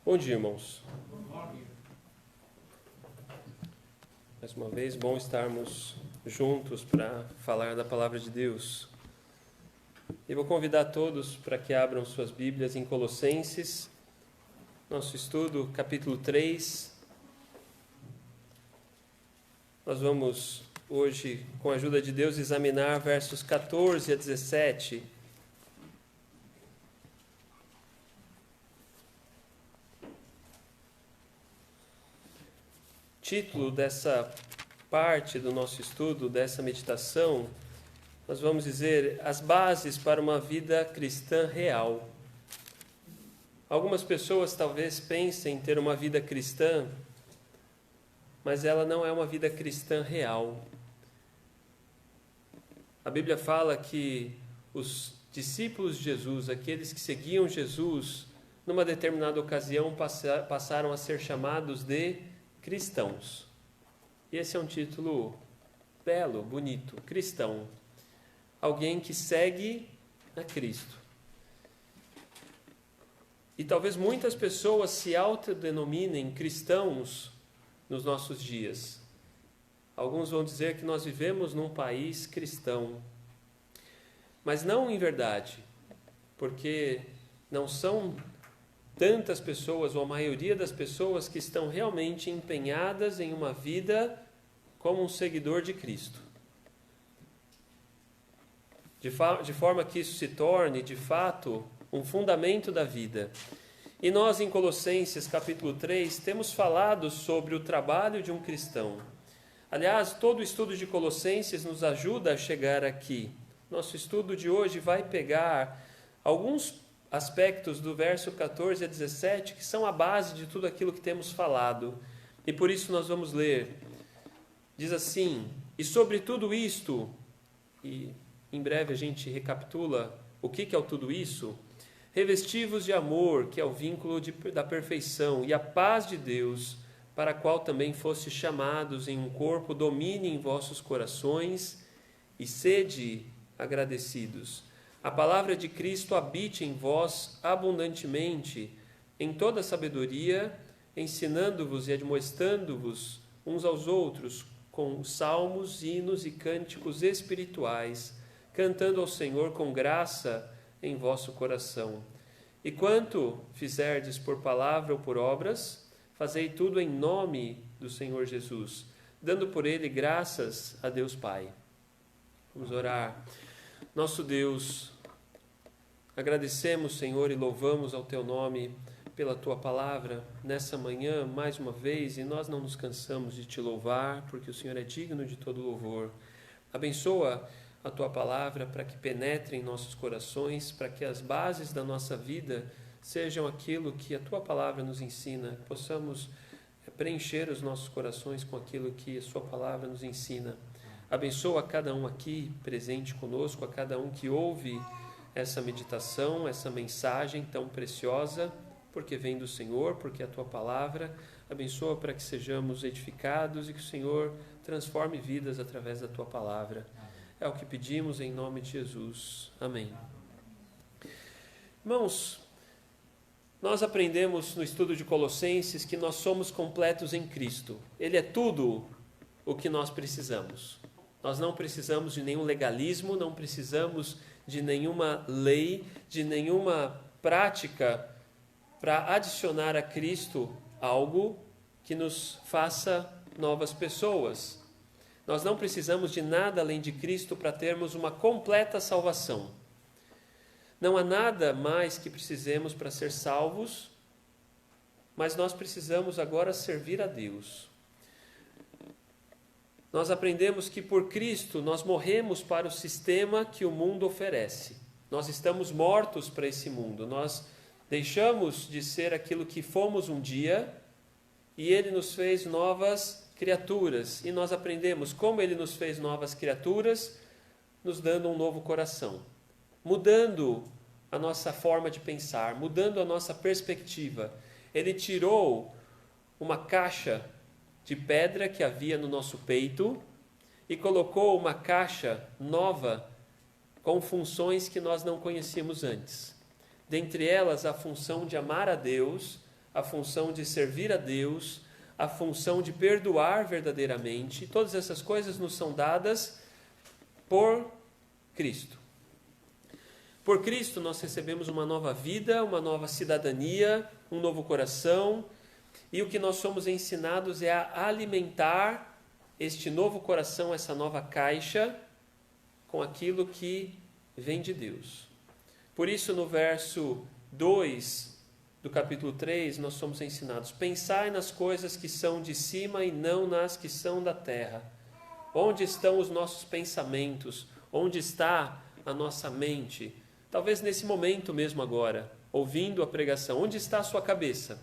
Bom dia, irmãos. Mais uma vez, bom estarmos juntos para falar da Palavra de Deus. E vou convidar todos para que abram suas Bíblias em Colossenses, nosso estudo, capítulo 3. Nós vamos hoje, com a ajuda de Deus, examinar versos 14 a 17. Título dessa parte do nosso estudo, dessa meditação, nós vamos dizer as bases para uma vida cristã real. Algumas pessoas talvez pensem ter uma vida cristã, mas ela não é uma vida cristã real. A Bíblia fala que os discípulos de Jesus, aqueles que seguiam Jesus, numa determinada ocasião passaram a ser chamados de cristãos. E esse é um título belo, bonito, cristão. Alguém que segue a Cristo. E talvez muitas pessoas se autodenominem cristãos nos nossos dias. Alguns vão dizer que nós vivemos num país cristão. Mas não em verdade, porque não são tantas pessoas, ou a maioria das pessoas, que estão realmente empenhadas em uma vida como um seguidor de Cristo. De forma que isso se torne, de fato, um fundamento da vida. E nós, em Colossenses, capítulo 3, temos falado sobre o trabalho de um cristão. Aliás, todo o estudo de Colossenses nos ajuda a chegar aqui. Nosso estudo de hoje vai pegar alguns aspectos do verso 14 a 17 que são a base de tudo aquilo que temos falado. E por isso nós vamos ler. Diz assim: e sobre tudo isto, e em breve a gente recapitula o que é o tudo isso, revesti-vos de amor, que é o vínculo da perfeição, e a paz de Deus, para a qual também fostes chamados em um corpo, domine em vossos corações, e sede agradecidos. A palavra de Cristo habite em vós abundantemente, em toda sabedoria, ensinando-vos e admoestando-vos uns aos outros, com salmos, hinos e cânticos espirituais, cantando ao Senhor com graça em vosso coração. E quanto fizerdes por palavra ou por obras, fazei tudo em nome do Senhor Jesus, dando por ele graças a Deus Pai. Vamos orar. Nosso Deus, agradecemos, Senhor, e louvamos ao Teu nome pela Tua palavra nessa manhã, mais uma vez, e nós não nos cansamos de Te louvar, porque o Senhor é digno de todo louvor. Abençoa a Tua palavra para que penetre em nossos corações, para que as bases da nossa vida sejam aquilo que a Tua palavra nos ensina, que possamos preencher os nossos corações com aquilo que a Sua palavra nos ensina. Abençoa a cada um aqui presente conosco, a cada um que ouve essa meditação, essa mensagem tão preciosa, porque vem do Senhor, porque é a Tua palavra. Abençoa para que sejamos edificados e que o Senhor transforme vidas através da Tua palavra. É o que pedimos em nome de Jesus. Amém. Irmãos, nós aprendemos no estudo de Colossenses que nós somos completos em Cristo. Ele é tudo o que nós precisamos. Nós não precisamos de nenhum legalismo, não precisamos de nenhuma lei, de nenhuma prática para adicionar a Cristo algo que nos faça novas pessoas. Nós não precisamos de nada além de Cristo para termos uma completa salvação. Não há nada mais que precisemos para ser salvos, mas nós precisamos agora servir a Deus. Nós aprendemos que por Cristo nós morremos para o sistema que o mundo oferece. Nós estamos mortos para esse mundo. Nós deixamos de ser aquilo que fomos um dia e Ele nos fez novas criaturas. E nós aprendemos como Ele nos fez novas criaturas, nos dando um novo coração, mudando a nossa forma de pensar, mudando a nossa perspectiva. Ele tirou uma caixa de pedra que havia no nosso peito e colocou uma caixa nova com funções que nós não conhecíamos antes. Dentre elas, a função de amar a Deus, a função de servir a Deus, a função de perdoar verdadeiramente. Todas essas coisas nos são dadas por Cristo. Por Cristo nós recebemos uma nova vida, uma nova cidadania, um novo coração, e o que nós somos ensinados é a alimentar este novo coração, essa nova caixa, com aquilo que vem de Deus. Por isso, no verso 2 do capítulo 3, nós somos ensinados: pensai nas coisas que são de cima e não nas que são da terra. Onde estão os nossos pensamentos? Onde está a nossa mente? Talvez nesse momento mesmo agora, ouvindo a pregação, onde está a sua cabeça?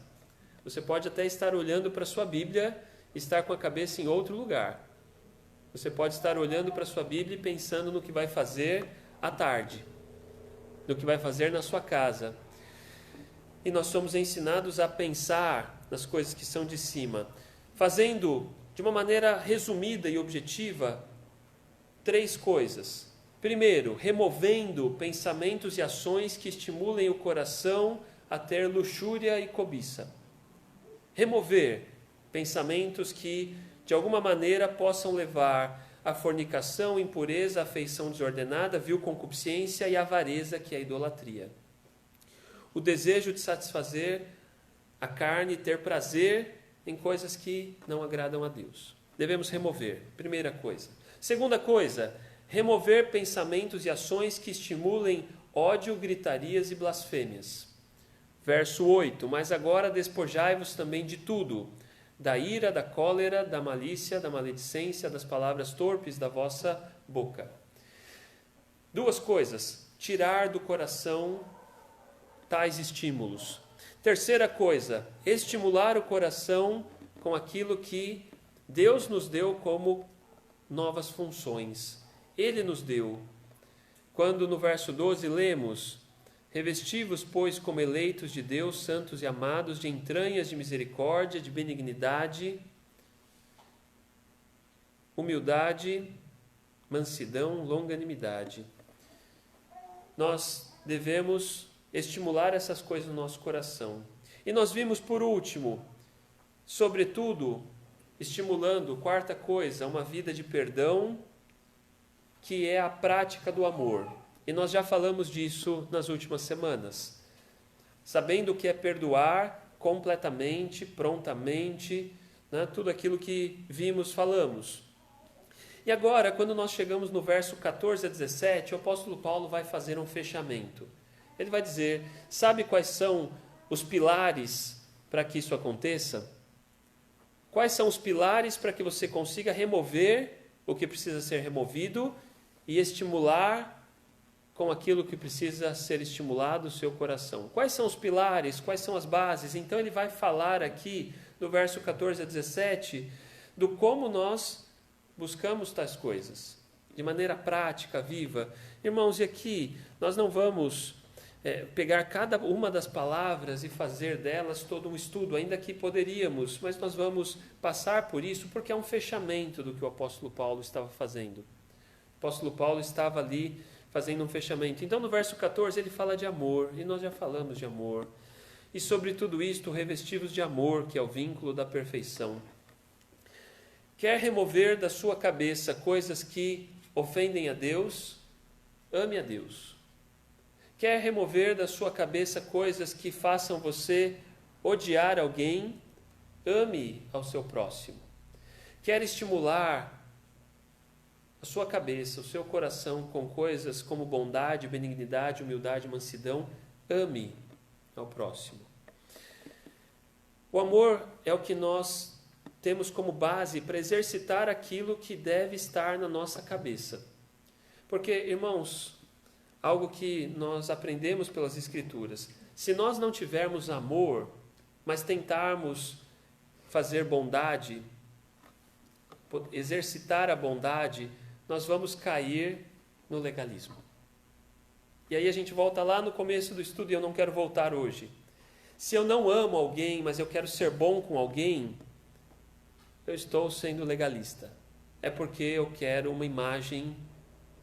Você pode até estar olhando para a sua Bíblia e estar com a cabeça em outro lugar. Você pode estar olhando para a sua Bíblia e pensando no que vai fazer à tarde, no que vai fazer na sua casa. E nós somos ensinados a pensar nas coisas que são de cima, fazendo de uma maneira resumida e objetiva 3 coisas. Primeiro, removendo pensamentos e ações que estimulem o coração a ter luxúria e cobiça. Remover pensamentos que, de alguma maneira, possam levar à fornicação, impureza, afeição desordenada, vil concupiscência e avareza, que é a idolatria. O desejo de satisfazer a carne e ter prazer em coisas que não agradam a Deus. Devemos remover, primeira coisa. Segunda coisa, remover pensamentos e ações que estimulem ódio, gritarias e blasfêmias. Verso 8, mas agora despojai-vos também de tudo, da ira, da cólera, da malícia, da maledicência, das palavras torpes da vossa boca. 2 coisas, tirar do coração tais estímulos. Terceira coisa, estimular o coração com aquilo que Deus nos deu como novas funções. Ele nos deu. Quando no verso 12 lemos: revesti-vos, pois, como eleitos de Deus, santos e amados, de entranhas de misericórdia, de benignidade, humildade, mansidão, longanimidade. Nós devemos estimular essas coisas no nosso coração. E nós vimos, por último, sobretudo, estimulando, 4ª coisa, uma vida de perdão, que é a prática do amor. E nós já falamos disso nas últimas semanas. Sabendo o que é perdoar completamente, prontamente, né? Tudo aquilo que vimos, falamos. E agora, quando nós chegamos no verso 14 a 17, o apóstolo Paulo vai fazer um fechamento. Ele vai dizer: sabe quais são os pilares para que isso aconteça? Quais são os pilares para que você consiga remover o que precisa ser removido e estimular com aquilo que precisa ser estimulado o seu coração? Quais são os pilares? Quais são as bases? Então ele vai falar aqui, no verso 14 a 17, do como nós buscamos tais coisas, de maneira prática, viva. Irmãos, e aqui nós não vamos pegar cada uma das palavras e fazer delas todo um estudo, ainda que poderíamos, mas nós vamos passar por isso porque é um fechamento do que o apóstolo Paulo estava fazendo. O apóstolo Paulo estava ali fazendo um fechamento. Então, no verso 14, ele fala de amor, e nós já falamos de amor. E sobre tudo isto, revesti-vos de amor, que é o vínculo da perfeição. Quer remover da sua cabeça coisas que ofendem a Deus? Ame a Deus. Quer remover da sua cabeça coisas que façam você odiar alguém? Ame ao seu próximo. Quer estimular a sua cabeça, o seu coração com coisas como bondade, benignidade, humildade, mansidão? Ame ao próximo. O amor é o que nós temos como base para exercitar aquilo que deve estar na nossa cabeça. Porque, irmãos, algo que nós aprendemos pelas Escrituras, se nós não tivermos amor, mas tentarmos fazer bondade, exercitar a bondade, nós vamos cair no legalismo. E aí a gente volta lá no começo do estudo, e eu não quero voltar hoje. Se eu não amo alguém, mas eu quero ser bom com alguém, eu estou sendo legalista. É porque eu quero uma imagem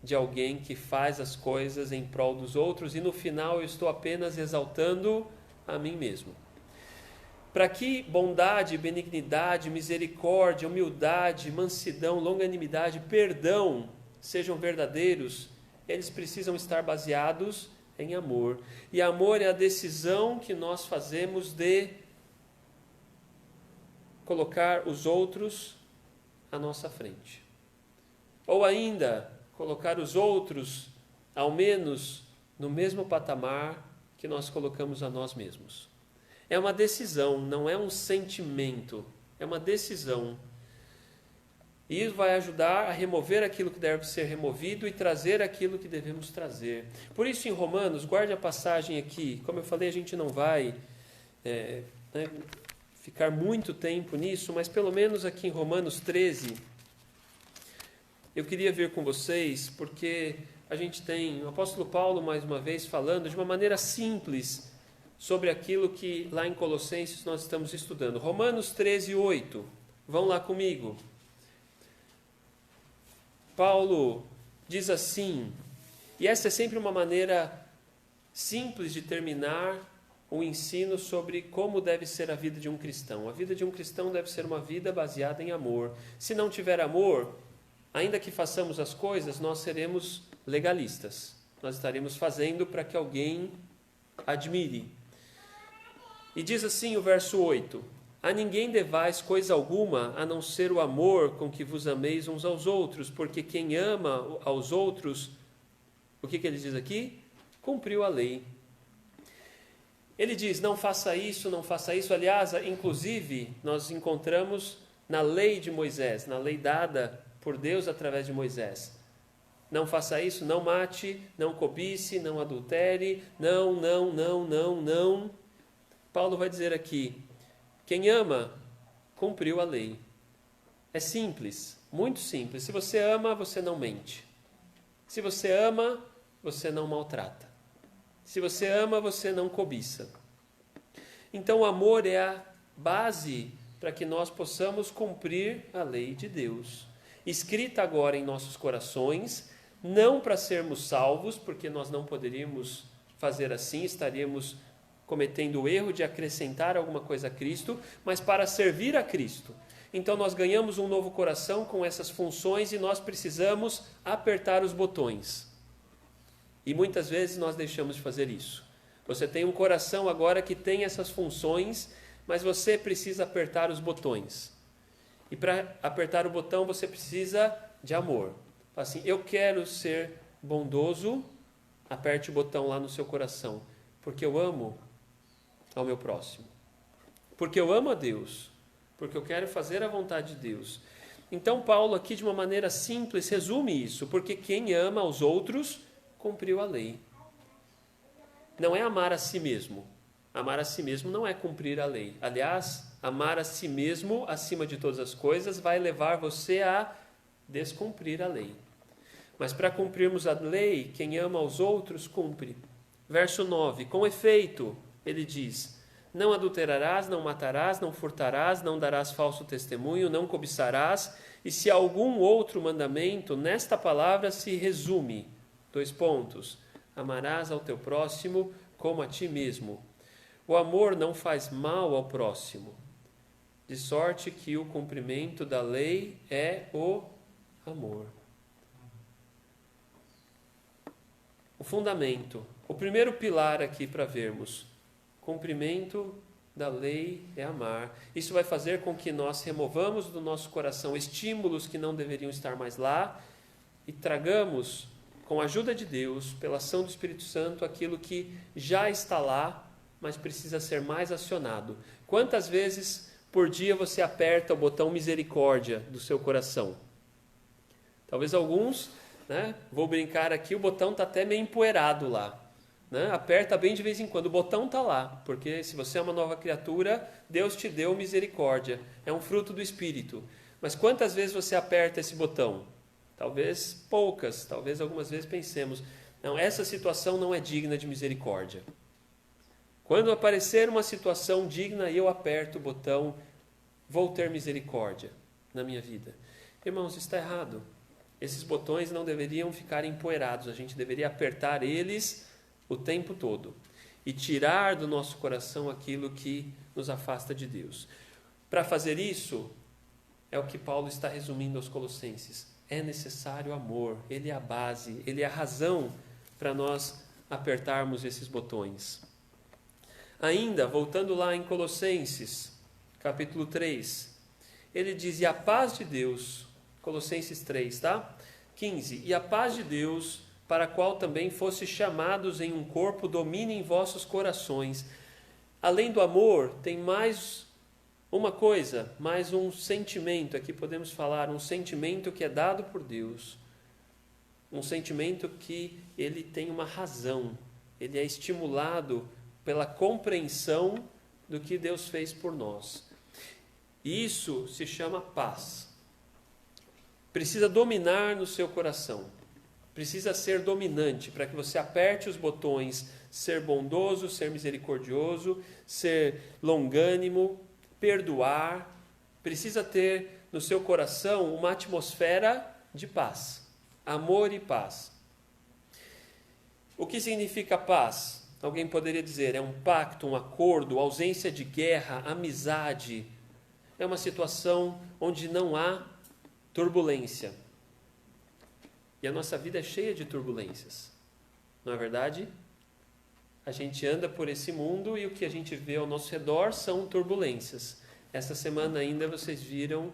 de alguém que faz as coisas em prol dos outros, e no final eu estou apenas exaltando a mim mesmo. Para que bondade, benignidade, misericórdia, humildade, mansidão, longanimidade, perdão sejam verdadeiros, eles precisam estar baseados em amor. E amor é a decisão que nós fazemos de colocar os outros à nossa frente. Ou ainda, colocar os outros, ao menos, no mesmo patamar que nós colocamos a nós mesmos. É uma decisão, não é um sentimento, é uma decisão. E isso vai ajudar a remover aquilo que deve ser removido e trazer aquilo que devemos trazer. Por isso, em Romanos, guarde a passagem aqui. Como eu falei, a gente não vai ficar muito tempo nisso, mas pelo menos aqui em Romanos 13, eu queria ver com vocês, porque a gente tem o apóstolo Paulo, mais uma vez, falando de uma maneira simples sobre aquilo que lá em Colossenses nós estamos estudando. Romanos 13, 8. Vão lá comigo. Paulo diz assim, e essa é sempre uma maneira simples de terminar o ensino sobre como deve ser a vida de um cristão. A vida de um cristão deve ser uma vida baseada em amor. Se não tiver amor, ainda que façamos as coisas, nós seremos legalistas. Nós estaremos fazendo para que alguém admire. E diz assim o verso 8: a ninguém devais coisa alguma, a não ser o amor com que vos ameis uns aos outros, porque quem ama aos outros, o que ele diz aqui? Cumpriu a lei. Ele diz, não faça isso, não faça isso. Aliás, inclusive, nós encontramos na lei de Moisés, na lei dada por Deus através de Moisés. Não faça isso, não mate, não cobice, não adultere, não. Paulo vai dizer aqui, quem ama, cumpriu a lei. É simples, muito simples. Se você ama, você não mente. Se você ama, você não maltrata. Se você ama, você não cobiça. Então o amor é a base para que nós possamos cumprir a lei de Deus. Escrita agora em nossos corações, não para sermos salvos, porque nós não poderíamos fazer assim, estaríamos cometendo o erro de acrescentar alguma coisa a Cristo, mas para servir a Cristo. Então nós ganhamos um novo coração com essas funções e nós precisamos apertar os botões. E muitas vezes nós deixamos de fazer isso. Você tem um coração agora que tem essas funções, mas você precisa apertar os botões. E para apertar o botão você precisa de amor. Assim, eu quero ser bondoso, aperte o botão lá no seu coração, porque eu amo ao meu próximo. Porque eu amo a Deus, porque eu quero fazer a vontade de Deus. Então Paulo aqui de uma maneira simples resume isso, porque quem ama aos outros cumpriu a lei. Não é amar a si mesmo. Amar a si mesmo não é cumprir a lei. Aliás, amar a si mesmo acima de todas as coisas vai levar você a descumprir a lei. Mas para cumprirmos a lei, quem ama aos outros cumpre. Verso 9, com efeito, ele diz, não adulterarás, não matarás, não furtarás, não darás falso testemunho, não cobiçarás, e se algum outro mandamento, nesta palavra se resume, 2 pontos, amarás ao teu próximo como a ti mesmo. O amor não faz mal ao próximo, de sorte que o cumprimento da lei é o amor. O fundamento, o primeiro pilar aqui para vermos, cumprimento da lei é amar. Isso vai fazer com que nós removamos do nosso coração estímulos que não deveriam estar mais lá e tragamos, com a ajuda de Deus, pela ação do Espírito Santo, aquilo que já está lá, mas precisa ser mais acionado. Quantas vezes por dia você aperta o botão misericórdia do seu coração? Talvez alguns, vou brincar aqui, o botão está até meio empoeirado lá. Aperta bem de vez em quando, o botão está lá, porque se você é uma nova criatura, Deus te deu misericórdia, é um fruto do Espírito. Mas quantas vezes você aperta esse botão? Talvez poucas, talvez algumas vezes pensemos, não, essa situação não é digna de misericórdia. Quando aparecer uma situação digna, eu aperto o botão, vou ter misericórdia na minha vida. Irmãos, está errado. Esses botões não deveriam ficar empoeirados, a gente deveria apertar eles o tempo todo. e tirar do nosso coração aquilo que nos afasta de Deus. Para fazer isso, é o que Paulo está resumindo aos Colossenses. É necessário amor, ele é a base, ele é a razão para nós apertarmos esses botões. Ainda, voltando lá em Colossenses, capítulo 3, ele diz, e a paz de Deus, Colossenses 3, tá? 15, e a paz de Deus, para a qual também fostes chamados em um corpo, domine em vossos corações. Além do amor, tem mais uma coisa, mais um sentimento, aqui podemos falar, um sentimento que é dado por Deus, um sentimento que ele tem uma razão, ele é estimulado pela compreensão do que Deus fez por nós. E isso se chama paz. Precisa dominar no seu coração, precisa ser dominante para que você aperte os botões, ser bondoso, ser misericordioso, ser longânimo, perdoar. Precisa ter no seu coração uma atmosfera de paz, amor e paz. O que significa paz? Alguém poderia dizer, é um pacto, um acordo, ausência de guerra, amizade. É uma situação onde não há turbulência. E a nossa vida é cheia de turbulências. Não é verdade? A gente anda por esse mundo e o que a gente vê ao nosso redor são turbulências. Essa semana ainda vocês viram,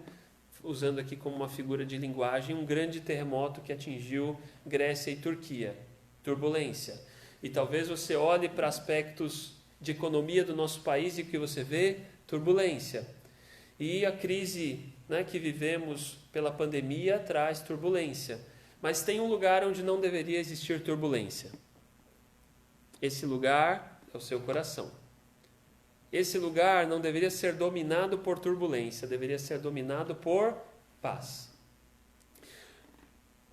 usando aqui como uma figura de linguagem, um grande terremoto que atingiu Grécia e Turquia. Turbulência. E talvez você olhe para aspectos de economia do nosso país e o que você vê? Turbulência. E a crise, que vivemos pela pandemia traz turbulência. Mas tem um lugar onde não deveria existir turbulência. Esse lugar é o seu coração. Esse lugar não deveria ser dominado por turbulência, deveria ser dominado por paz.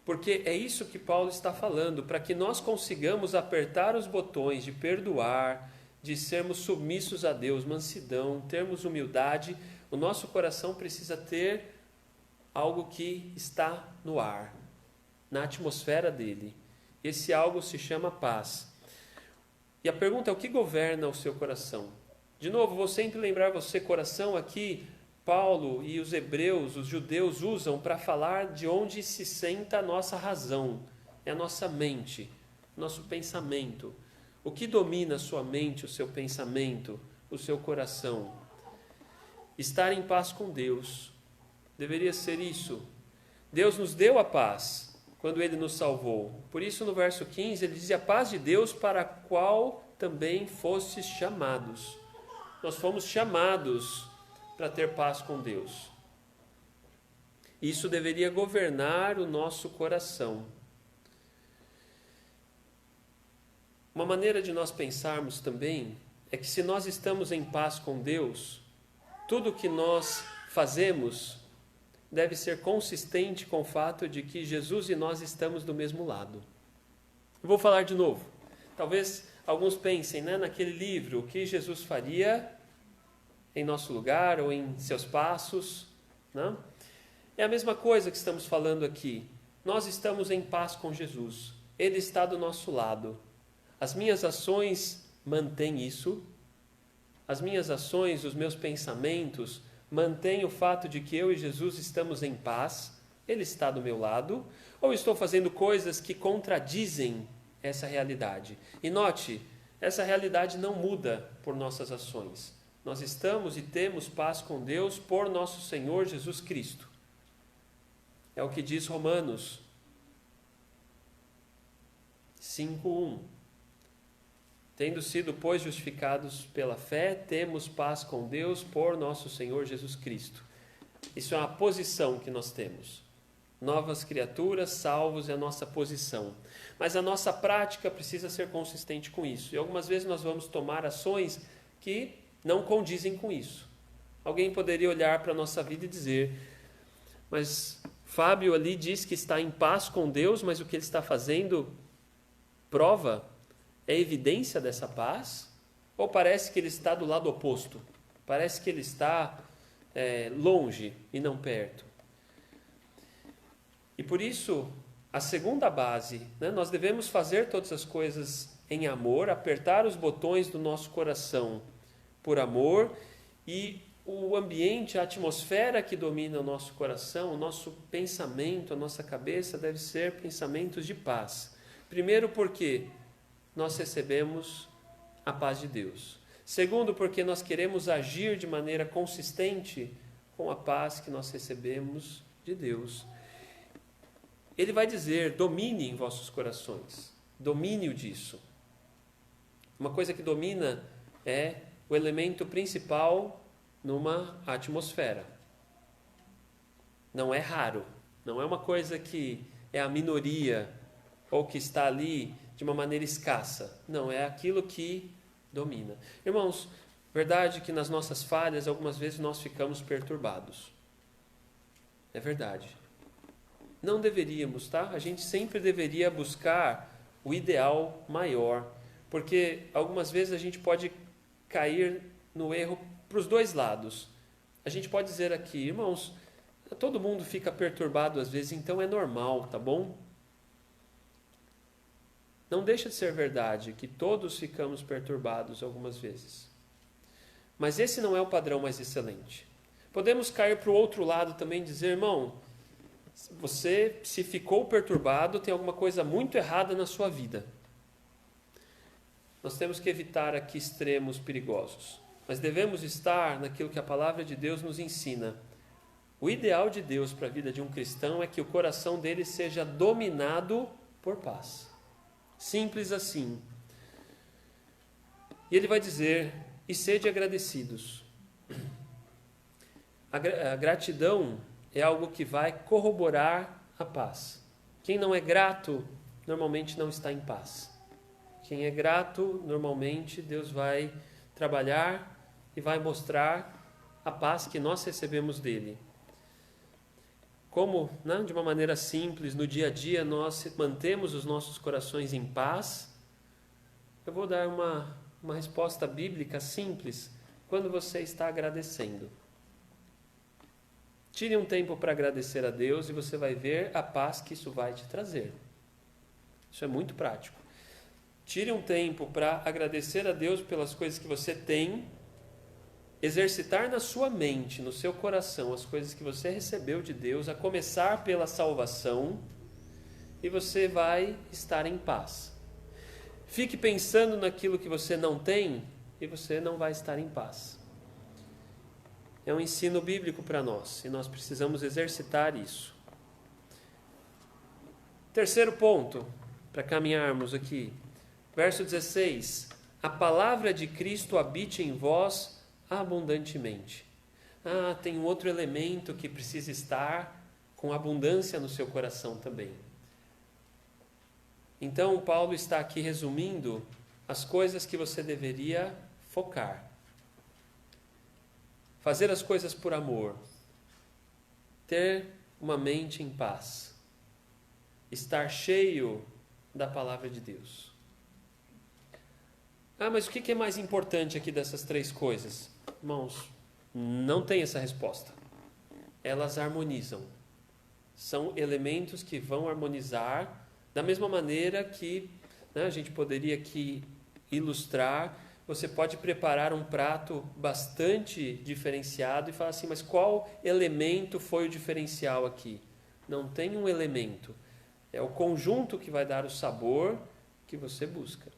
Porque é isso que Paulo está falando, para que nós consigamos apertar os botões de perdoar, de sermos submissos a Deus, mansidão, termos humildade, o nosso coração precisa ter algo que está no ar, na atmosfera dele. Esse algo se chama paz. E a pergunta é, o que governa o seu coração? De novo, vou sempre lembrar você, coração aqui, Paulo e os hebreus, os judeus usam para falar de onde se senta a nossa razão, é a nossa mente, nosso pensamento. O que domina a sua mente, o seu pensamento, o seu coração? Estar em paz com Deus. Deveria ser isso. Deus nos deu a paz quando Ele nos salvou. Por isso no verso 15 ele diz, a paz de Deus para a qual também fostes chamados. Nós fomos chamados para ter paz com Deus. Isso deveria governar o nosso coração. Uma maneira de nós pensarmos também é que se nós estamos em paz com Deus, tudo que nós fazemos deve ser consistente com o fato de que Jesus e nós estamos do mesmo lado. Eu vou falar de novo. Talvez alguns pensem, naquele livro, o que Jesus faria em nosso lugar ou em seus passos. Não? É a mesma coisa que estamos falando aqui. Nós estamos em paz com Jesus. Ele está do nosso lado. As minhas ações mantêm isso. As minhas ações, os meus pensamentos, mantêm o fato de que eu e Jesus estamos em paz. Ele está do meu lado. Ou estou fazendo coisas que contradizem essa realidade. E note, essa realidade não muda por nossas ações. Nós estamos e temos paz com Deus por nosso Senhor Jesus Cristo. É o que diz Romanos 5:1. Tendo sido, pois, justificados pela fé, temos paz com Deus por nosso Senhor Jesus Cristo. Isso é uma posição que nós temos. Novas criaturas, salvos, é a nossa posição. Mas a nossa prática precisa ser consistente com isso. E algumas vezes nós vamos tomar ações que não condizem com isso. Alguém poderia olhar para a nossa vida e dizer, mas Fábio ali diz que está em paz com Deus, mas o que ele está fazendo prova, é evidência dessa paz? Ou parece que ele está do lado oposto? Parece que ele está longe e não perto. E por isso, a segunda base, nós devemos fazer todas as coisas em amor, apertar os botões do nosso coração por amor, e o ambiente, a atmosfera que domina o nosso coração, o nosso pensamento, a nossa cabeça deve ser pensamentos de paz. Primeiro, porque nós recebemos a paz de Deus. Segundo, porque nós queremos agir de maneira consistente com a paz que nós recebemos de Deus. Ele vai dizer: domine em vossos corações. Domine-o disso. Uma coisa que domina é o elemento principal numa atmosfera. Não é raro, não é uma coisa que é a minoria ou que está ali de uma maneira escassa. Não, é aquilo que domina. Irmãos, verdade que nas nossas falhas algumas vezes nós ficamos perturbados. É verdade. Não deveríamos, tá? A gente sempre deveria buscar o ideal maior, porque algumas vezes a gente pode cair no erro para os dois lados. A gente pode dizer aqui: irmãos, todo mundo fica perturbado às vezes, então é normal, tá bom? Não deixa de ser verdade que todos ficamos perturbados algumas vezes. Mas esse não é o padrão mais excelente. Podemos cair para o outro lado também e dizer: irmão, você, se ficou perturbado, tem alguma coisa muito errada na sua vida. Nós temos que evitar aqui extremos perigosos, mas devemos estar naquilo que a palavra de Deus nos ensina. O ideal de Deus para a vida de um cristão é que o coração dele seja dominado por paz. Simples assim. E ele vai dizer: e sede agradecidos. A gratidão é algo que vai corroborar a paz. Quem não é grato, normalmente não está em paz. Quem é grato, normalmente Deus vai trabalhar e vai mostrar a paz que nós recebemos dele. Como, né, de uma maneira simples, no dia a dia, nós mantemos os nossos corações em paz? Eu vou dar uma resposta bíblica simples. Quando você está agradecendo. Tire um tempo para agradecer a Deus e você vai ver a paz que isso vai te trazer. Isso é muito prático. Tire um tempo para agradecer a Deus pelas coisas que você tem, exercitar na sua mente, no seu coração, as coisas que você recebeu de Deus, a começar pela salvação, e você vai estar em paz. Fique pensando naquilo que você não tem e você não vai estar em paz. É um ensino bíblico para nós e nós precisamos exercitar isso. Terceiro ponto, para caminharmos aqui. Verso 16: a palavra de Cristo habite em vós abundantemente. Tem um outro elemento que precisa estar com abundância no seu coração também. Então, Paulo está aqui resumindo as coisas que você deveria focar. Fazer as coisas por amor. Ter uma mente em paz. Estar cheio da palavra de Deus. Mas o que é mais importante aqui dessas três coisas? Irmãos, não tem essa resposta. Elas harmonizam. São elementos que vão harmonizar da mesma maneira que, né, a gente poderia aqui ilustrar. Você pode preparar um prato bastante diferenciado e falar assim: mas qual elemento foi o diferencial aqui? Não tem um elemento. É o conjunto que vai dar o sabor que você busca.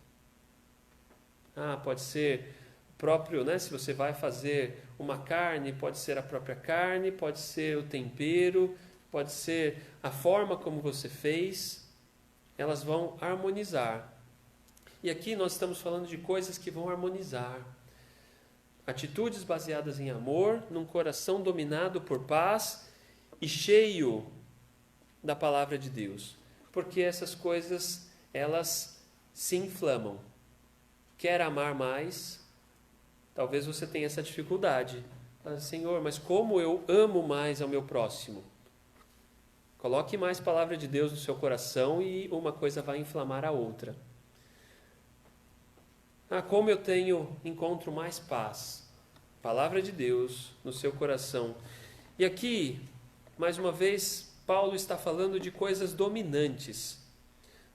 Pode ser o próprio, né? Se você vai fazer uma carne, pode ser a própria carne, pode ser o tempero, pode ser a forma como você fez. Elas vão harmonizar. E aqui nós estamos falando de coisas que vão harmonizar. Atitudes baseadas em amor, num coração dominado por paz e cheio da palavra de Deus. Porque essas coisas, elas se inflamam. Quer amar mais? Talvez você tenha essa dificuldade. Senhor, mas como eu amo mais ao meu próximo? Coloque mais palavra de Deus no seu coração e uma coisa vai inflamar a outra. Como eu encontro mais paz. Palavra de Deus no seu coração. E aqui, mais uma vez, Paulo está falando de coisas dominantes.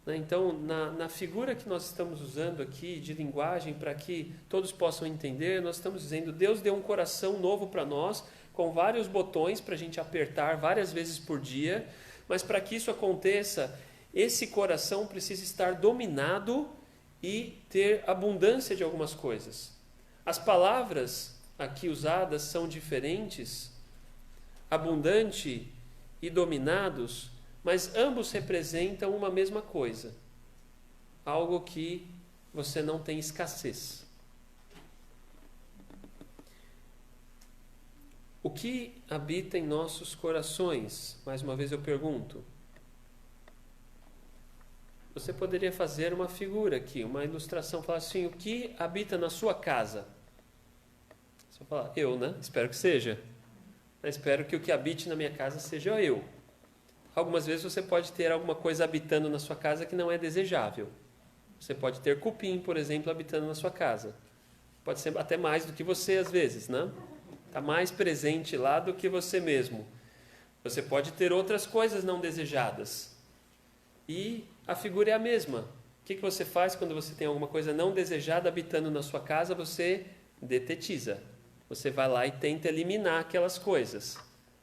né? Então, na figura que nós estamos usando aqui, de linguagem, para que todos possam entender, nós estamos dizendo, Deus deu um coração novo para nós, com vários botões para a gente apertar várias vezes por dia, mas para que isso aconteça, esse coração precisa estar dominado e ter abundância de algumas coisas. As palavras aqui usadas são diferentes, abundante e dominados, mas ambos representam uma mesma coisa, algo que você não tem escassez. O que habita em nossos corações? Mais uma vez eu pergunto. Você poderia fazer uma figura aqui, uma ilustração, falar assim, o que habita na sua casa? Você vai falar, eu, né? Espero que seja. Eu espero que o que habite na minha casa seja eu. Algumas vezes você pode ter alguma coisa habitando na sua casa que não é desejável. Você pode ter cupim, por exemplo, habitando na sua casa. Pode ser até mais do que você, às vezes, né? Está mais presente lá do que você mesmo. Você pode ter outras coisas não desejadas. E a figura é a mesma. O que você faz quando você tem alguma coisa não desejada habitando na sua casa? Você detetiza. Você vai lá e tenta eliminar aquelas coisas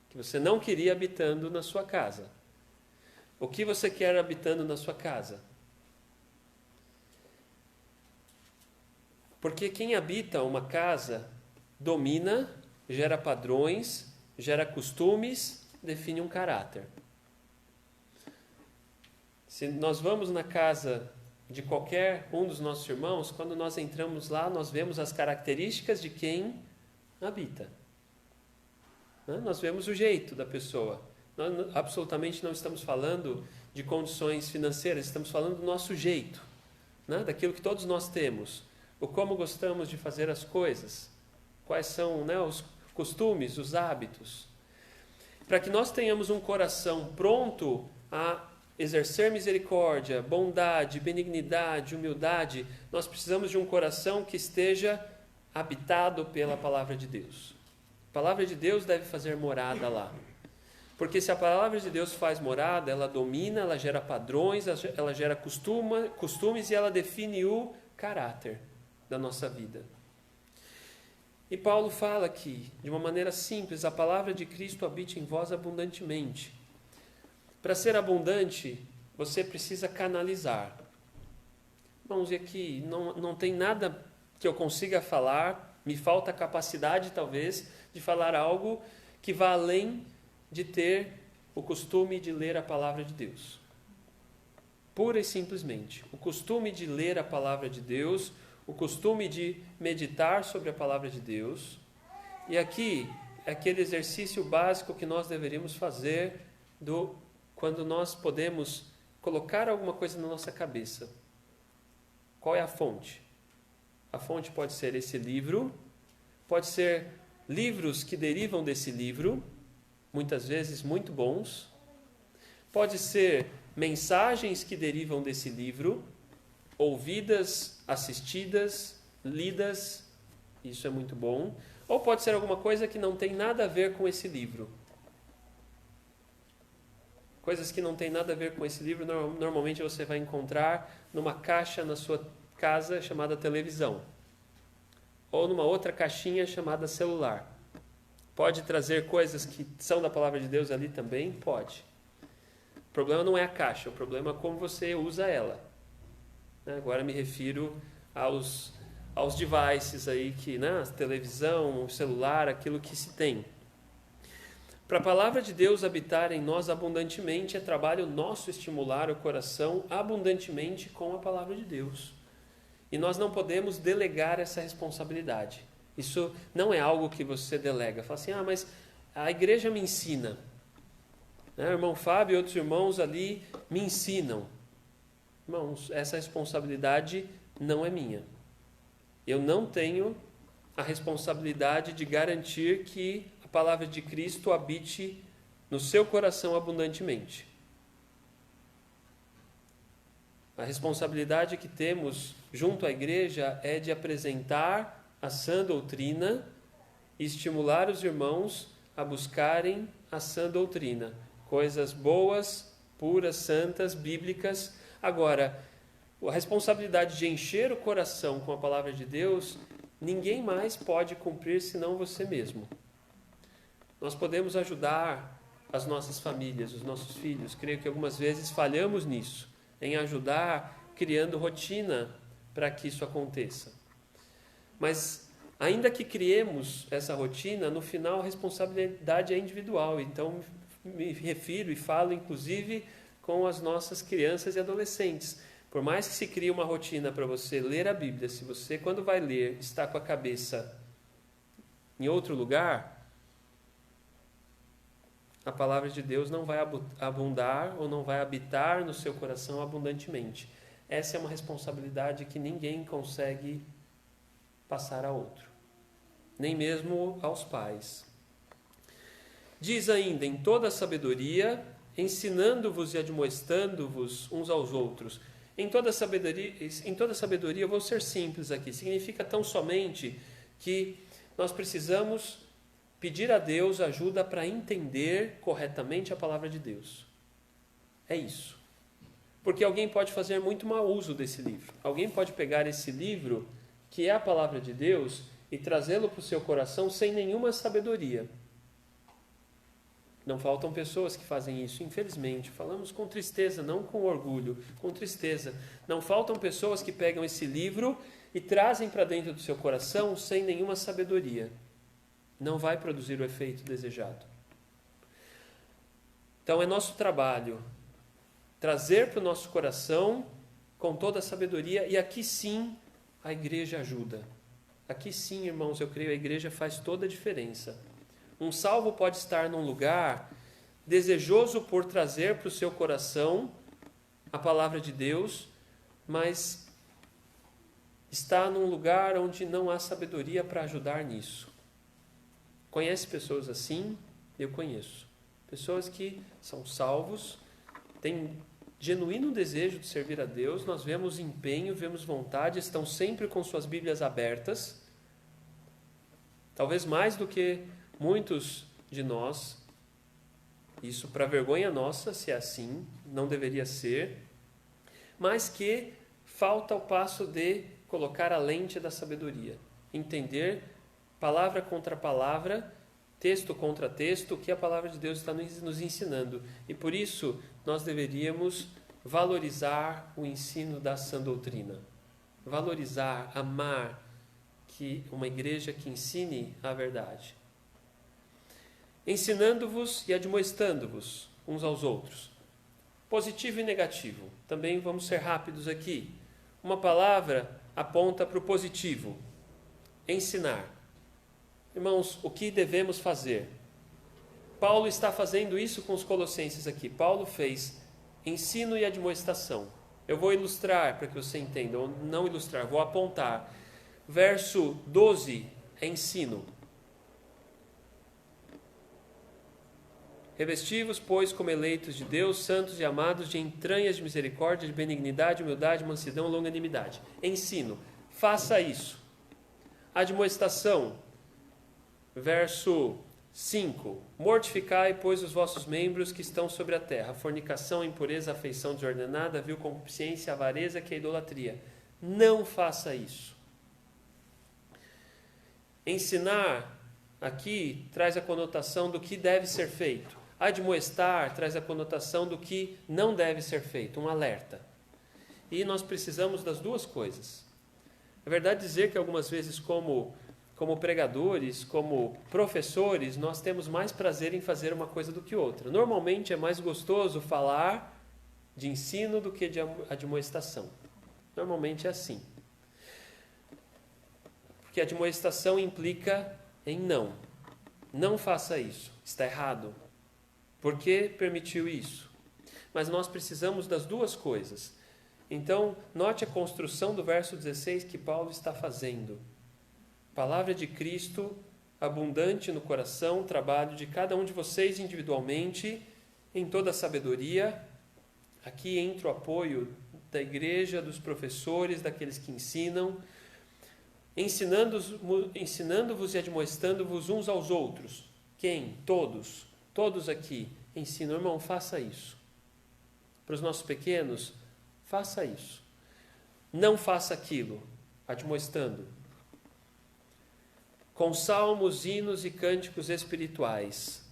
que você não queria habitando na sua casa. O que você quer habitando na sua casa? Porque quem habita uma casa domina, gera padrões, gera costumes, define um caráter. Se nós vamos na casa de qualquer um dos nossos irmãos, quando nós entramos lá, nós vemos as características de quem habita. Nós vemos o jeito da pessoa. Nós absolutamente não estamos falando de condições financeiras, estamos falando do nosso jeito, né? Daquilo que todos nós temos, o como gostamos de fazer as coisas, quais são, né, os costumes, os hábitos. Para que nós tenhamos um coração pronto a exercer misericórdia, bondade, benignidade, humildade, nós precisamos de um coração que esteja habitado pela palavra de Deus. A palavra de Deus deve fazer morada lá. Porque se a palavra de Deus faz morada, ela domina, ela gera padrões, ela gera costumes e ela define o caráter da nossa vida. E Paulo fala aqui, de uma maneira simples, a palavra de Cristo habite em vós abundantemente. Para ser abundante, você precisa canalizar. Irmãos, e aqui não tem nada que eu consiga falar, me falta capacidade talvez de falar algo que vá além de ter o costume de ler a palavra de Deus. Pura e simplesmente, o costume de ler a palavra de Deus, o costume de meditar sobre a palavra de Deus. E aqui é aquele exercício básico que nós deveríamos fazer quando nós podemos colocar alguma coisa na nossa cabeça. Qual é a fonte? A fonte pode ser esse livro, pode ser livros que derivam desse livro, muitas vezes muito bons, pode ser mensagens que derivam desse livro, ouvidas, assistidas, lidas, isso é muito bom, ou pode ser alguma coisa que não tem nada a ver com esse livro. Coisas que não tem nada a ver com esse livro, normalmente você vai encontrar numa caixa na sua casa chamada televisão, ou numa outra caixinha chamada celular. Pode trazer coisas que são da palavra de Deus ali também? Pode. O problema não é a caixa, o problema é como você usa ela. Agora me refiro aos devices aí, a televisão, o celular, aquilo que se tem. Para a palavra de Deus habitar em nós abundantemente, é trabalho nosso estimular o coração abundantemente com a palavra de Deus. E nós não podemos delegar essa responsabilidade. Isso não é algo que você delega. Fala assim, mas a igreja me ensina. O irmão Fábio e outros irmãos ali me ensinam. Irmãos, essa responsabilidade não é minha. Eu não tenho a responsabilidade de garantir que a palavra de Cristo habite no seu coração abundantemente. A responsabilidade que temos junto à igreja é de apresentar a sã doutrina e estimular os irmãos a buscarem a sã doutrina. Coisas boas, puras, santas, bíblicas, Agora, a responsabilidade de encher o coração com a palavra de Deus, ninguém mais pode cumprir senão você mesmo. Nós podemos ajudar as nossas famílias, os nossos filhos. Creio que algumas vezes falhamos nisso, em ajudar, criando rotina para que isso aconteça. Mas, ainda que criemos essa rotina, no final a responsabilidade é individual. Então, me refiro e falo, inclusive, com as nossas crianças e adolescentes. Por mais que se crie uma rotina para você ler a Bíblia, se você, quando vai ler, está com a cabeça em outro lugar, a palavra de Deus não vai abundar ou não vai habitar no seu coração abundantemente. Essa é uma responsabilidade que ninguém consegue passar a outro, nem mesmo aos pais. Diz ainda, em toda sabedoria, ensinando-vos e admoestando-vos uns aos outros. Em toda sabedoria, eu vou ser simples aqui, significa tão somente que nós precisamos pedir a Deus ajuda para entender corretamente a palavra de Deus. É isso. Porque alguém pode fazer muito mau uso desse livro. Alguém pode pegar esse livro, que é a palavra de Deus, e trazê-lo para o seu coração sem nenhuma sabedoria. Não faltam pessoas que fazem isso, infelizmente. Falamos com tristeza, não com orgulho, com tristeza. Não faltam pessoas que pegam esse livro e trazem para dentro do seu coração sem nenhuma sabedoria. Não vai produzir o efeito desejado. Então é nosso trabalho trazer para o nosso coração com toda a sabedoria, e aqui sim a igreja ajuda. Aqui sim, irmãos, eu creio, a igreja faz toda a diferença. Um salvo pode estar num lugar desejoso por trazer para o seu coração a palavra de Deus, mas está num lugar onde não há sabedoria para ajudar nisso. Conhece pessoas assim? Eu conheço. Pessoas que são salvos, têm genuíno desejo de servir a Deus, nós vemos empenho, vemos vontade, estão sempre com suas Bíblias abertas, talvez mais do que muitos de nós. Isso para vergonha nossa, se é assim, não deveria ser, mas que falta o passo de colocar a lente da sabedoria, entender palavra contra palavra, texto contra texto, o que a palavra de Deus está nos ensinando. E por isso nós deveríamos valorizar o ensino da sã doutrina, valorizar, amar uma igreja que ensine a verdade. Ensinando-vos e admoestando-vos uns aos outros. Positivo e negativo. Também vamos ser rápidos aqui. Uma palavra aponta para o positivo. Ensinar. Irmãos, o que devemos fazer? Paulo está fazendo isso com os colossenses aqui. Paulo fez ensino e admoestação. Eu vou ilustrar para que você entenda, ou não ilustrar, vou apontar. Verso 12 é ensino. Revesti-vos, pois, como eleitos de Deus, santos e amados, de entranhas de misericórdia, de benignidade, humildade, mansidão, longanimidade. Ensino. Faça isso. Admoestação. Verso 5. Mortificai, pois, os vossos membros que estão sobre a terra. Fornicação, impureza, afeição desordenada, vil concupiscência, avareza, que é idolatria. Não faça isso. Ensinar, aqui, traz a conotação do que deve ser feito. Admoestar traz a conotação do que não deve ser feito, um alerta. E nós precisamos das duas coisas. É verdade dizer que algumas vezes, como pregadores, como professores, nós temos mais prazer em fazer uma coisa do que outra. Normalmente é mais gostoso falar de ensino do que de admoestação. Normalmente é assim. Porque a admoestação implica em não. Não faça isso. Está errado. Por que permitiu isso? Mas nós precisamos das duas coisas. Então, note a construção do verso 16 que Paulo está fazendo. Palavra de Cristo, abundante no coração, trabalho de cada um de vocês individualmente, em toda a sabedoria. Aqui entra o apoio da igreja, dos professores, daqueles que ensinam, ensinando-vos e admoestando-vos uns aos outros. Quem? Todos. Todos aqui ensinam. Irmão, faça isso. Para os nossos pequenos, faça isso. Não faça aquilo, admoestando. Com salmos, hinos e cânticos espirituais.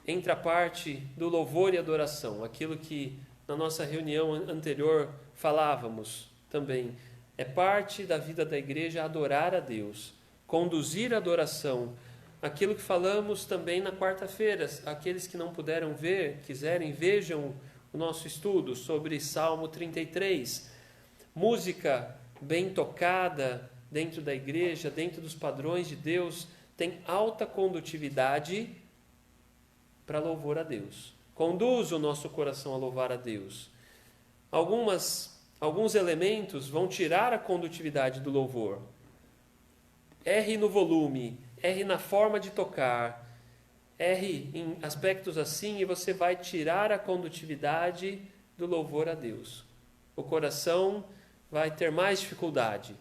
Entra a parte do louvor e adoração, aquilo que na nossa reunião anterior falávamos também. É parte da vida da igreja adorar a Deus, conduzir a adoração. Aquilo que falamos também na quarta-feira, aqueles que não puderam ver, quiserem, vejam o nosso estudo sobre Salmo 33. Música bem tocada dentro da igreja, dentro dos padrões de Deus, tem alta condutividade para louvor a Deus. Conduz o nosso coração a louvar a Deus. Alguns elementos vão tirar a condutividade do louvor. Erre no volume, erre na forma de tocar, erre em aspectos assim e você vai tirar a condutividade do louvor a Deus. O coração vai ter mais dificuldade.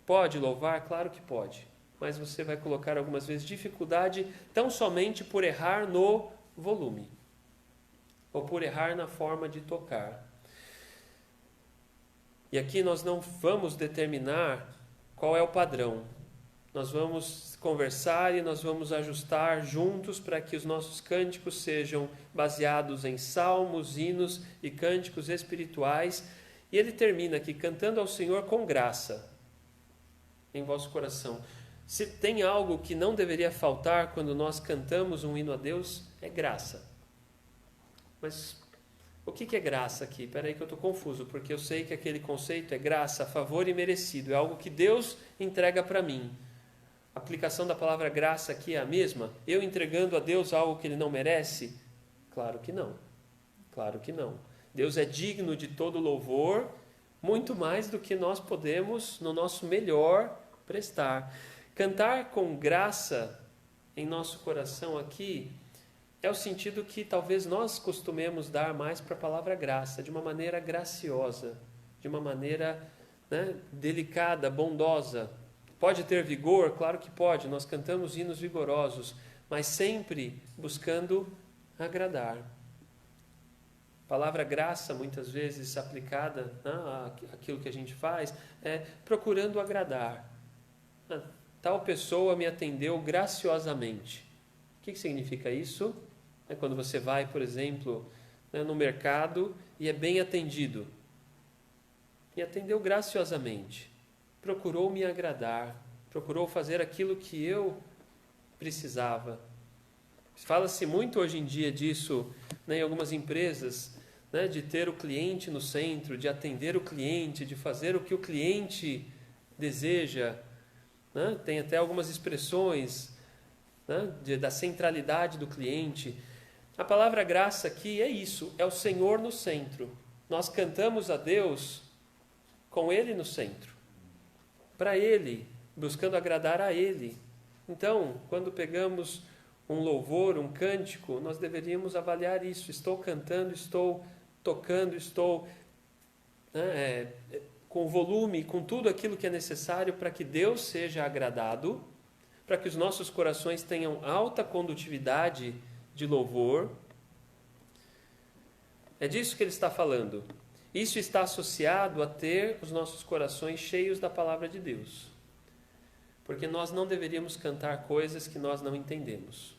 Pode louvar? Claro que pode. Mas você vai colocar algumas vezes dificuldade tão somente por errar no volume ou por errar na forma de tocar. E aqui nós não vamos determinar qual é o padrão. Nós vamos conversar e nós vamos ajustar juntos para que os nossos cânticos sejam baseados em salmos, hinos e cânticos espirituais. E ele termina aqui, cantando ao Senhor com graça em vosso coração. Se tem algo que não deveria faltar quando nós cantamos um hino a Deus, é graça. Mas o que é graça aqui? Espera aí que eu estou confuso, porque eu sei que aquele conceito é graça, favor e merecido. É algo que Deus entrega para mim. A aplicação da palavra graça aqui é a mesma? Eu entregando a Deus algo que Ele não merece? Claro que não. Claro que não. Deus é digno de todo louvor, muito mais do que nós podemos, no nosso melhor, prestar. Cantar com graça em nosso coração aqui é o sentido que talvez nós costumemos dar mais para a palavra graça, de uma maneira graciosa, de uma maneira delicada, bondosa. Pode ter vigor? Claro que pode, nós cantamos hinos vigorosos, mas sempre buscando agradar. A palavra graça, muitas vezes aplicada àquilo que a gente faz, é procurando agradar. Tal pessoa me atendeu graciosamente. O que significa isso? É quando você vai, por exemplo, no mercado e é bem atendido. Me atendeu graciosamente. Procurou me agradar. Procurou fazer aquilo que eu precisava. Fala-se muito hoje em dia disso, em algumas empresas, de ter o cliente no centro, de atender o cliente, de fazer o que o cliente deseja. Tem até algumas expressões da centralidade do cliente. A palavra graça aqui é isso, é o Senhor no centro. Nós cantamos a Deus com Ele no centro, para Ele, buscando agradar a Ele. Então, quando pegamos um louvor, um cântico, nós deveríamos avaliar isso. Estou cantando, estou tocando, estou com volume, com tudo aquilo que é necessário para que Deus seja agradado, para que os nossos corações tenham alta condutividade de louvor. É disso que ele está falando. Isso está associado a ter os nossos corações cheios da palavra de Deus. Porque nós não deveríamos cantar coisas que nós não entendemos.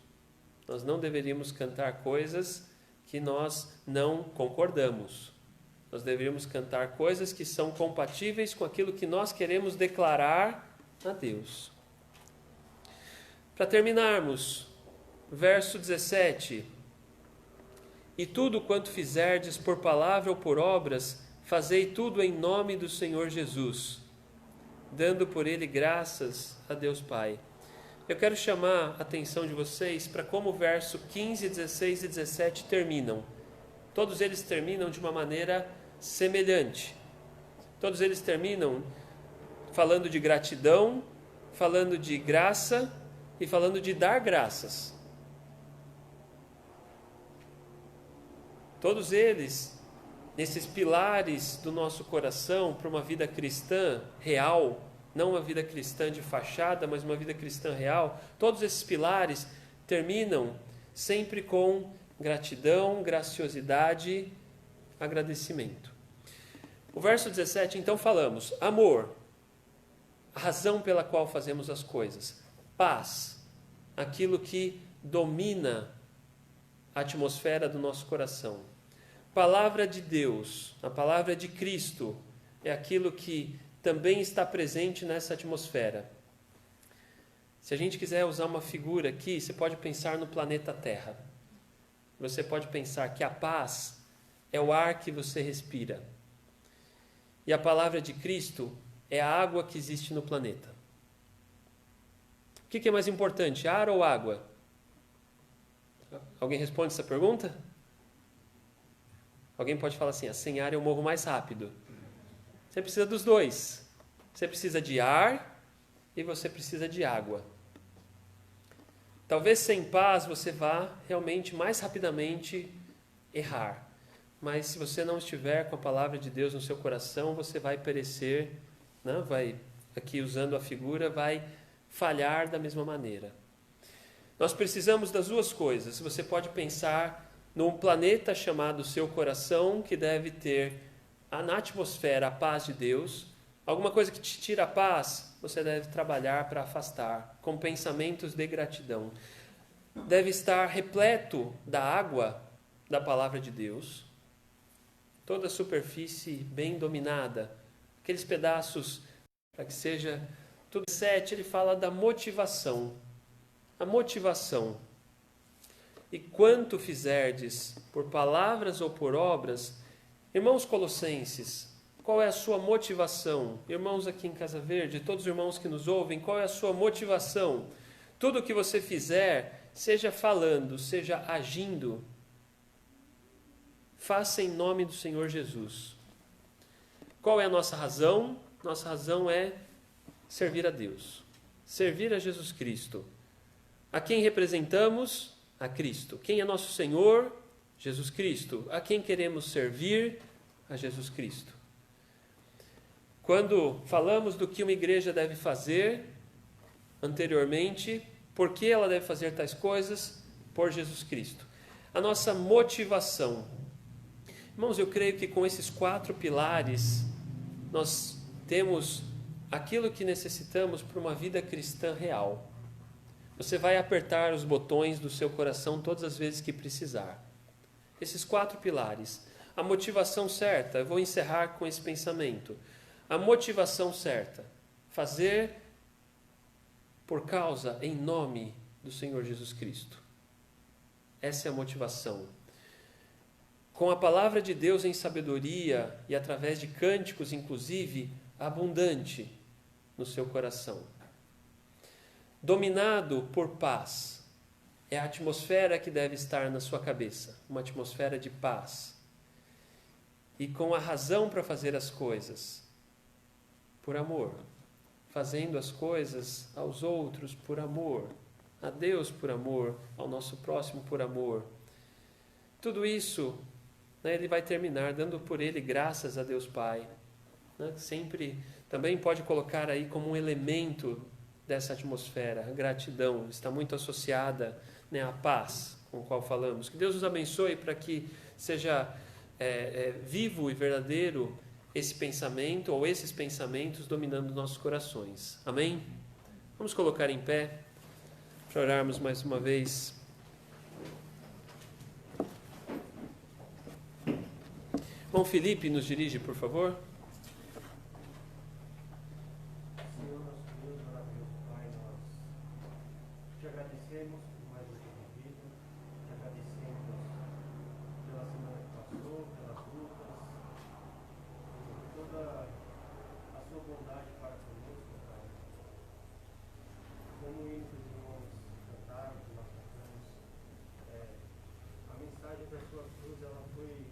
Nós não deveríamos cantar coisas que nós não concordamos. Nós deveríamos cantar coisas que são compatíveis com aquilo que nós queremos declarar a Deus. Para terminarmos, verso 17. E tudo quanto fizerdes por palavra ou por obras, fazei tudo em nome do Senhor Jesus, dando por ele graças a Deus Pai. Eu quero chamar a atenção de vocês para como o verso 15, 16 e 17 terminam. Todos eles terminam de uma maneira semelhante. Todos eles terminam falando de gratidão, falando de graça e falando de dar graças. Todos eles, nesses pilares do nosso coração para uma vida cristã real, não uma vida cristã de fachada, mas uma vida cristã real, todos esses pilares terminam sempre com gratidão, graciosidade, agradecimento. O verso 17, então falamos, amor, a razão pela qual fazemos as coisas. Paz, aquilo que domina a atmosfera do nosso coração. Palavra de Deus, a palavra de Cristo, é aquilo que também está presente nessa atmosfera. Se a gente quiser usar uma figura aqui, você pode pensar no planeta Terra. Você pode pensar que a paz é o ar que você respira. E a palavra de Cristo é a água que existe no planeta. O que é mais importante, ar ou água? Alguém responde essa pergunta? Alguém pode falar assim, sem ar eu morro mais rápido. Você precisa dos dois. Você precisa de ar e você precisa de água. Talvez sem paz você vá realmente mais rapidamente errar. Mas se você não estiver com a palavra de Deus no seu coração, você vai perecer, né? Vai, aqui usando a figura, vai falhar da mesma maneira. Nós precisamos das duas coisas. Você pode pensar num planeta chamado seu coração, que deve ter na atmosfera a paz de Deus. Alguma coisa que te tira a paz, você deve trabalhar para afastar, com pensamentos de gratidão. Deve estar repleto da água da palavra de Deus. Toda a superfície bem dominada. Aqueles pedaços, para que seja tudo. 7, ele fala da motivação. A motivação. E quanto fizerdes, por palavras ou por obras, irmãos colossenses, qual é a sua motivação? Irmãos aqui em Casa Verde, todos os irmãos que nos ouvem, qual é a sua motivação? Tudo o que você fizer, seja falando, seja agindo, faça em nome do Senhor Jesus. Qual é a nossa razão? Nossa razão é servir a Deus, servir a Jesus Cristo. A quem representamos? A Cristo. Quem é nosso Senhor? Jesus Cristo. A quem queremos servir? A Jesus Cristo. Quando falamos do que uma igreja deve fazer anteriormente, por que ela deve fazer tais coisas? Por Jesus Cristo. A nossa motivação. Irmãos, eu creio que com esses 4 pilares, nós temos aquilo que necessitamos para uma vida cristã real. Você vai apertar os botões do seu coração todas as vezes que precisar. Esses 4 pilares. A motivação certa, eu vou encerrar com esse pensamento. A motivação certa, fazer por causa, em nome do Senhor Jesus Cristo. Essa é a motivação. Com a palavra de Deus em sabedoria e através de cânticos, inclusive, abundante no seu coração. Dominado por paz. É a atmosfera que deve estar na sua cabeça. Uma atmosfera de paz. E com a razão para fazer as coisas. Por amor. Fazendo as coisas aos outros por amor. A Deus por amor. Ao nosso próximo por amor. Tudo isso, né, ele vai terminar dando por ele graças a Deus Pai. Né? Sempre também pode colocar aí como um elemento dessa atmosfera. A gratidão está muito associada, né, à paz com a qual falamos. Que Deus nos abençoe para que seja vivo e verdadeiro esse pensamento ou esses pensamentos dominando nossos corações. Amém? Vamos colocar em pé para orarmos mais uma vez. Irmão Felipe, nos dirige, por favor. Senhor, nosso Deus, maravilhoso Pai, nós te agradecemos por mais um dia de vida, te agradecemos pela semana que passou, pelas lutas, por toda a sua bondade para conosco, Pai. Como o hino que os irmãos cantaram, que nós cantamos, a mensagem da sua cruz, ela foi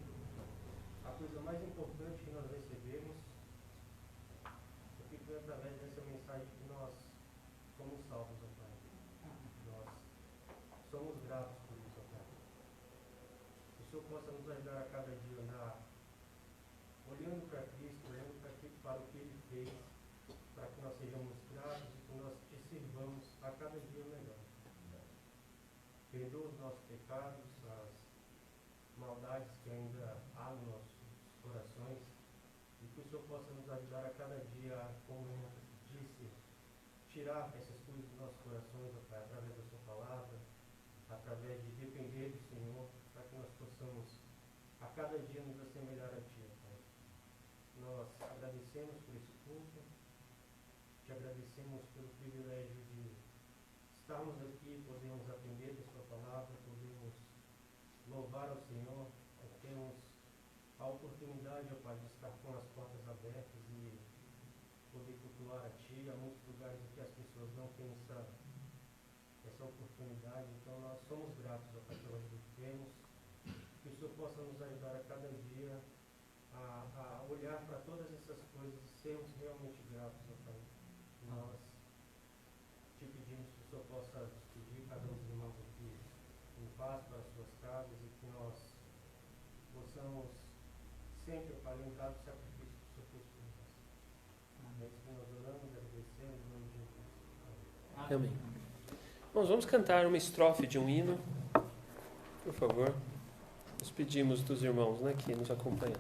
a coisa mais importante que nós recebemos, porque foi através dessa mensagem que nós fomos salvos, ó Pai. Nós somos gratos por isso, ó Pai. Que o Senhor possa nos ajudar a cada dia a andar olhando para Cristo, olhando para o que Ele fez, para que nós sejamos gratos e que nós te sirvamos a cada dia melhor. Perdoa os nossos pecados, as maldades que ainda há nos nossos corações, e que o Senhor possa nos ajudar a cada dia, como disse, tirar essas coisas dos nossos corações, ó Pai, através da Sua palavra, através de depender do Senhor, para que nós possamos a cada dia nos assemelhar a Ti, ó Pai. Nós agradecemos por esse culto, te agradecemos pelo privilégio de estarmos aqui, podemos aprender da Sua palavra, podemos louvar ao Senhor, temos a oportunidade, ó Pai, de estar com as portas abertas e poder cultuar a Ti. Há muitos lugares em que as pessoas não têm essa oportunidade, então nós somos gratos, ó Pai, pela ajuda que temos. Que o Senhor possa nos ajudar a cada dia a olhar para todas essas coisas e sermos realmente gratos, ó Pai. Nós te pedimos que o Senhor possa despedir cada um dos irmãos aqui em paz para as suas casas e que nós possamos sempre, ó Pai, lembrar do sacrifício que o Senhor fez por nós. É isso que nós oramos e agradecemos em nome de Jesus. Amém. Amém. Nós vamos cantar uma estrofe de um hino, por favor. Nos pedimos dos irmãos, né, que nos acompanham.